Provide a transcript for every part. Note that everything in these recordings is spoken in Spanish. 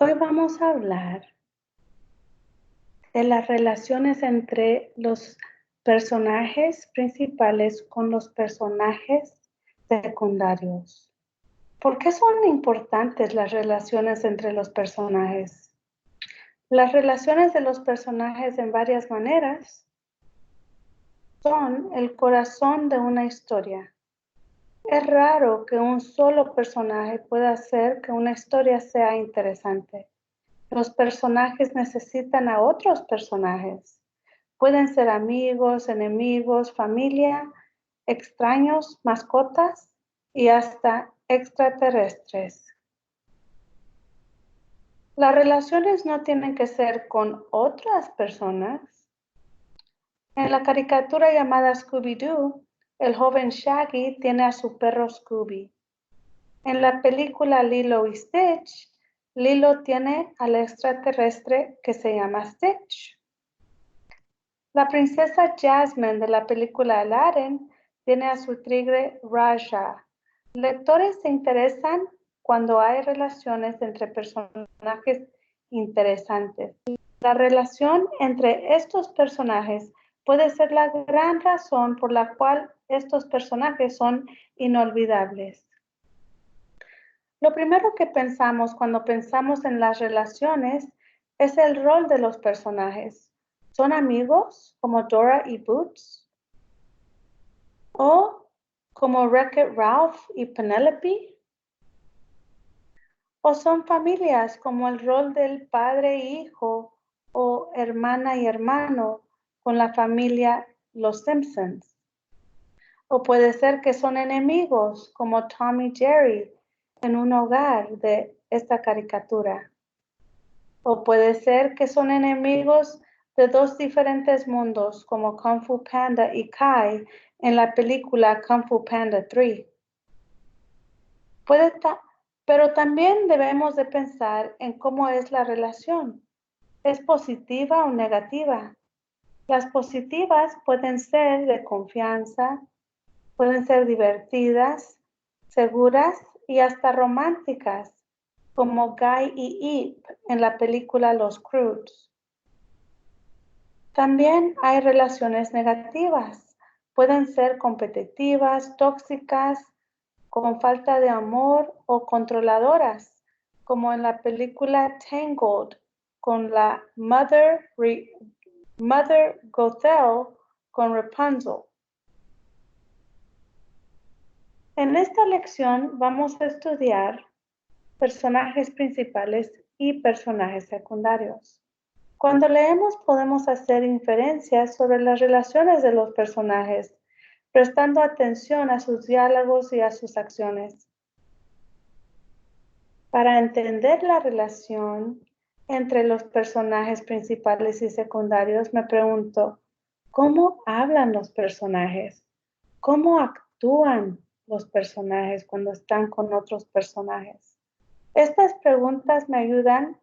Hoy vamos a hablar de las relaciones entre los personajes principales con los personajes secundarios. ¿Por qué son importantes las relaciones entre los personajes? Las relaciones de los personajes en varias maneras son el corazón de una historia. Es raro que un solo personaje pueda hacer que una historia sea interesante. Los personajes necesitan a otros personajes. Pueden ser amigos, enemigos, familia, extraños, mascotas y hasta extraterrestres. Las relaciones no tienen que ser con otras personas. En la caricatura llamada Scooby-Doo, el joven Shaggy tiene a su perro Scooby. En la película Lilo y Stitch, Lilo tiene al extraterrestre que se llama Stitch. La princesa Jasmine de la película Aladdin tiene a su tigre Raja. Lectores se interesan cuando hay relaciones entre personajes interesantes. La relación entre estos personajes puede ser la gran razón por la cual estos personajes son inolvidables. Lo primero que pensamos cuando pensamos en las relaciones es el rol de los personajes. ¿Son amigos como Dora y Boots? ¿O como Wreck-It Ralph y Penelope? ¿O son familias como el rol del padre e hijo o hermana y hermano con la familia Los Simpsons? ¿O puede ser que son enemigos como Tom y Jerry en un hogar de esta caricatura? O puede ser que son enemigos de dos diferentes mundos, como Kung Fu Panda y Kai en la película Kung Fu Panda 3. Pero también debemos de pensar en cómo es la relación. ¿Es positiva o negativa? Las positivas pueden ser de confianza, pueden ser divertidas, seguras y hasta románticas, como Guy y Eve en la película Los Croods. También hay relaciones negativas. Pueden ser competitivas, tóxicas, con falta de amor o controladoras, como en la película Tangled con la Mother Gothel con Rapunzel. En esta lección vamos a estudiar personajes principales y personajes secundarios. Cuando leemos podemos hacer inferencias sobre las relaciones de los personajes, prestando atención a sus diálogos y a sus acciones. Para entender la relación entre los personajes principales y secundarios, me pregunto, ¿cómo hablan los personajes? ¿Cómo actúan los personajes cuando están con otros personajes? Estas preguntas me ayudan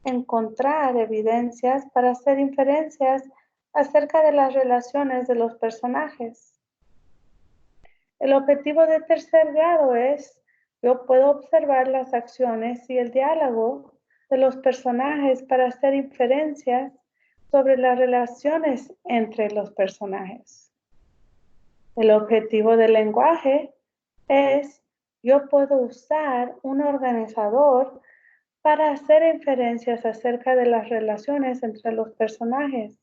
a encontrar evidencias para hacer inferencias acerca de las relaciones de los personajes. El objetivo de tercer grado es, yo puedo observar las acciones y el diálogo de los personajes para hacer inferencias sobre las relaciones entre los personajes. El objetivo del lenguaje es, yo puedo usar un organizador para hacer inferencias acerca de las relaciones entre los personajes.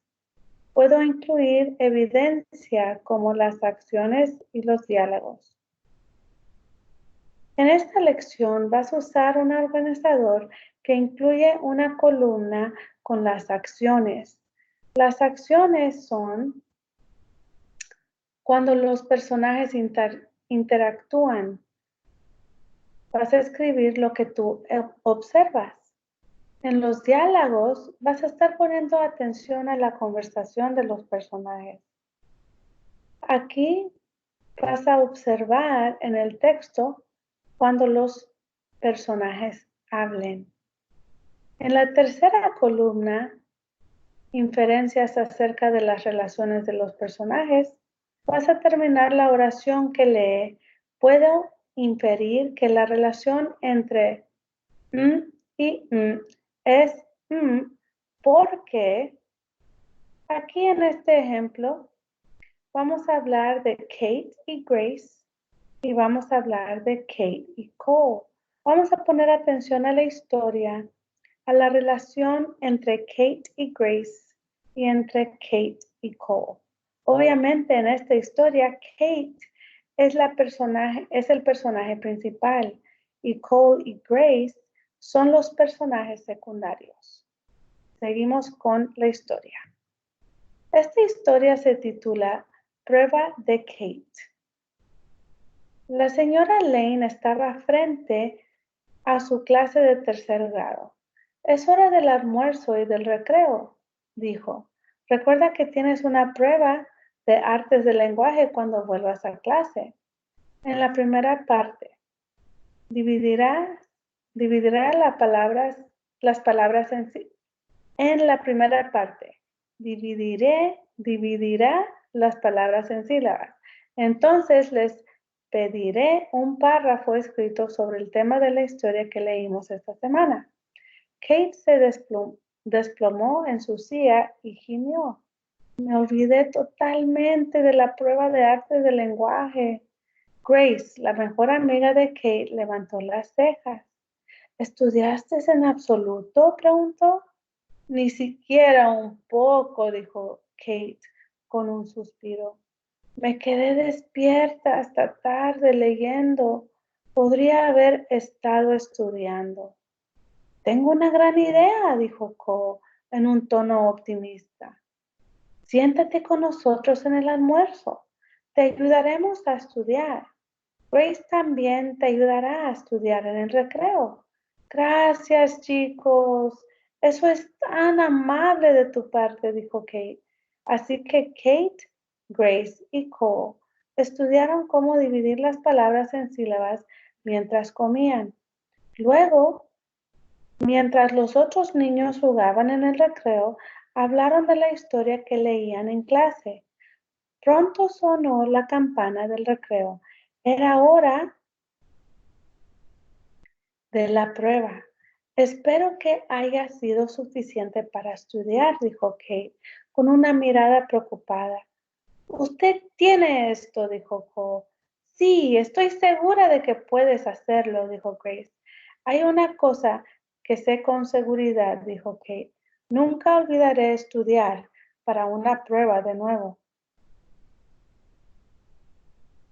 Puedo incluir evidencia como las acciones y los diálogos. En esta lección vas a usar un organizador que incluye una columna con las acciones. Las acciones son cuando los personajes interactúan. Vas a escribir lo que tú observas. En los diálogos vas a estar poniendo atención a la conversación de los personajes. Aquí vas a observar en el texto cuando los personajes hablen. En la tercera columna, inferencias acerca de las relaciones de los personajes, vas a terminar la oración que lee. Puedo inferir que la relación entre y es porque aquí en este ejemplo vamos a hablar de Kate y Grace y vamos a hablar de Kate y Cole. Vamos a poner atención a la historia, a la relación entre Kate y Grace y entre Kate y Cole. Obviamente en esta historia Kate es el personaje principal y Cole y Grace son los personajes secundarios. Seguimos con la historia. Esta historia se titula Prueba de Kate. La señora Lane estaba frente a su clase de tercer grado. Es hora del almuerzo y del recreo, dijo. Recuerda que tienes una prueba de artes del lenguaje cuando vuelvas a clase. En la primera parte, dividirá las palabras en sí. En la primera parte, dividirá las palabras en sílabas. Entonces les pediré un párrafo escrito sobre el tema de la historia que leímos esta semana. Kate se desplomó en su silla y gimió. Me olvidé totalmente de la prueba de arte del lenguaje. Grace, la mejor amiga de Kate, levantó las cejas. ¿Estudiaste en absoluto?, preguntó. Ni siquiera un poco, dijo Kate con un suspiro. Me quedé despierta hasta tarde leyendo. Podría haber estado estudiando. Tengo una gran idea, dijo Cole en un tono optimista. Siéntate con nosotros en el almuerzo. Te ayudaremos a estudiar. Grace también te ayudará a estudiar en el recreo. Gracias, chicos. Eso es tan amable de tu parte, dijo Kate. Así que Kate, Grace y Cole estudiaron cómo dividir las palabras en sílabas mientras comían. Luego, mientras los otros niños jugaban en el recreo, hablaron de la historia que leían en clase. Pronto sonó la campana del recreo. Era hora de la prueba. Espero que haya sido suficiente para estudiar, dijo Kate, con una mirada preocupada. Usted tiene esto, dijo Cole. Sí, estoy segura de que puedes hacerlo, dijo Grace. Hay una cosa que sé con seguridad, dijo Kate. Nunca olvidaré estudiar para una prueba de nuevo.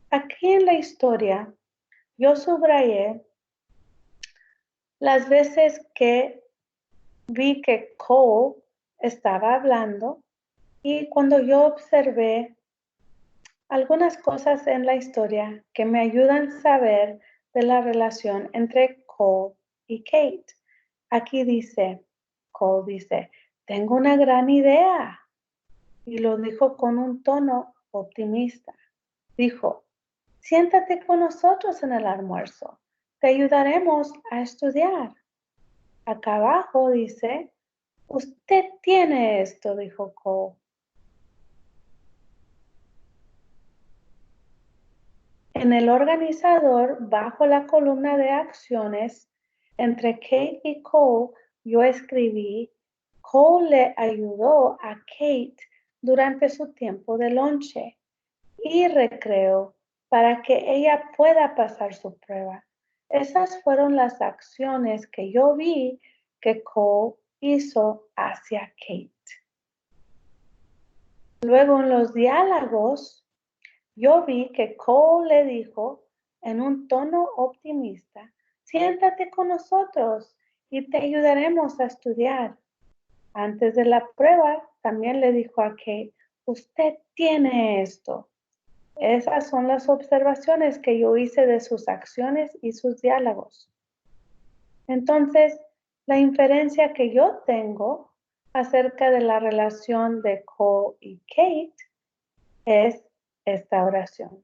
Aquí en la historia, yo subrayé las veces que vi que Cole estaba hablando y cuando yo observé algunas cosas en la historia que me ayudan a saber de la relación entre Cole y Kate. Aquí Cole dice, tengo una gran idea. Y lo dijo con un tono optimista. Dijo, siéntate con nosotros en el almuerzo. Te ayudaremos a estudiar. Acá abajo dice, usted tiene esto, dijo Cole. En el organizador, bajo la columna de acciones, entre Kate y Cole, yo escribí, Cole le ayudó a Kate durante su tiempo de lonche y recreo para que ella pueda pasar su prueba. Esas fueron las acciones que yo vi que Cole hizo hacia Kate. Luego en los diálogos, yo vi que Cole le dijo en un tono optimista, siéntate con nosotros y te ayudaremos a estudiar. Antes de la prueba, también le dijo a Kate, usted tiene esto. Esas son las observaciones que yo hice de sus acciones y sus diálogos. Entonces, la inferencia que yo tengo acerca de la relación de Cole y Kate es esta oración.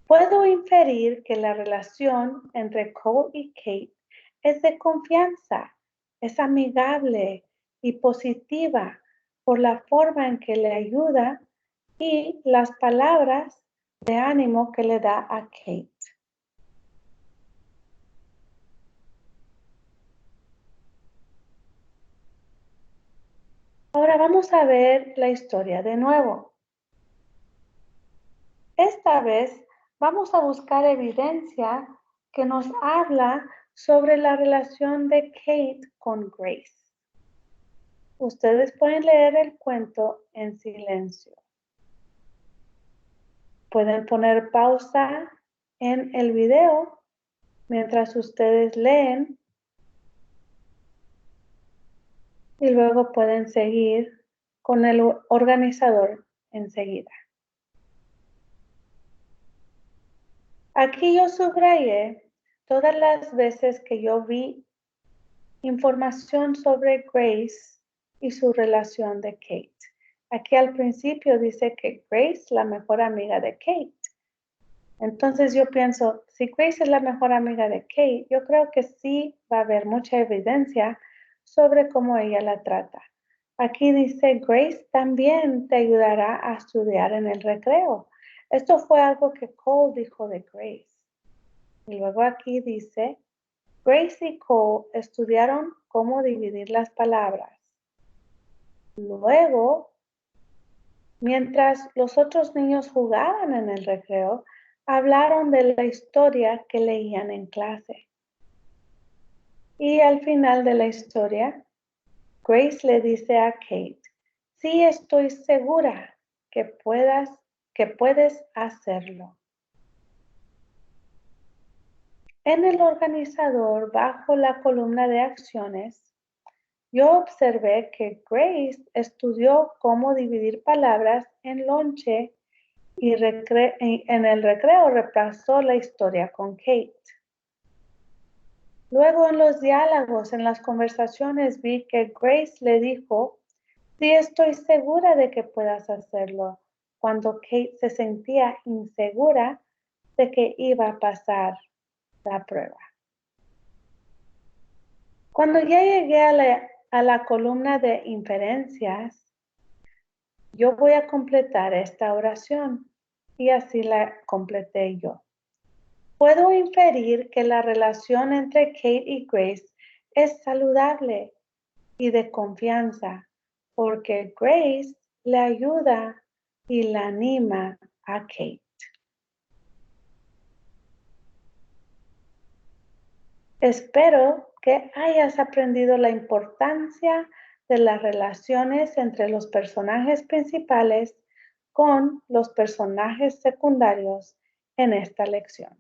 Puedo inferir que la relación entre Cole y Kate es de confianza, es amigable y positiva por la forma en que le ayuda y las palabras de ánimo que le da a Kate. Ahora vamos a ver la historia de nuevo. Esta vez vamos a buscar evidencia que nos habla sobre la relación de Kate con Grace. Ustedes pueden leer el cuento en silencio. Pueden poner pausa en el video mientras ustedes leen y luego pueden seguir con el organizador enseguida. Aquí yo subrayé todas las veces que yo vi información sobre Grace y su relación de Kate. Aquí al principio dice que Grace es la mejor amiga de Kate. Entonces yo pienso, si Grace es la mejor amiga de Kate, yo creo que sí va a haber mucha evidencia sobre cómo ella la trata. Aquí dice, Grace también te ayudará a estudiar en el recreo. Esto fue algo que Cole dijo de Grace. Y luego aquí dice, Grace y Cole estudiaron cómo dividir las palabras. Luego, mientras los otros niños jugaban en el recreo, hablaron de la historia que leían en clase. Y al final de la historia, Grace le dice a Kate, sí estoy segura que puedes hacerlo. En el organizador, bajo la columna de acciones, yo observé que Grace estudió cómo dividir palabras en lonche y en el recreo repasó la historia con Kate. Luego en los diálogos, en las conversaciones, vi que Grace le dijo, sí estoy segura de que puedas hacerlo, cuando Kate se sentía insegura de que iba a pasar la prueba. Cuando ya llegué a la columna de inferencias, yo voy a completar esta oración y así la completé yo. Puedo inferir que la relación entre Kate y Grace es saludable y de confianza, porque Grace le ayuda y la anima a Kate. Espero que hayas aprendido la importancia de las relaciones entre los personajes principales con los personajes secundarios en esta lección.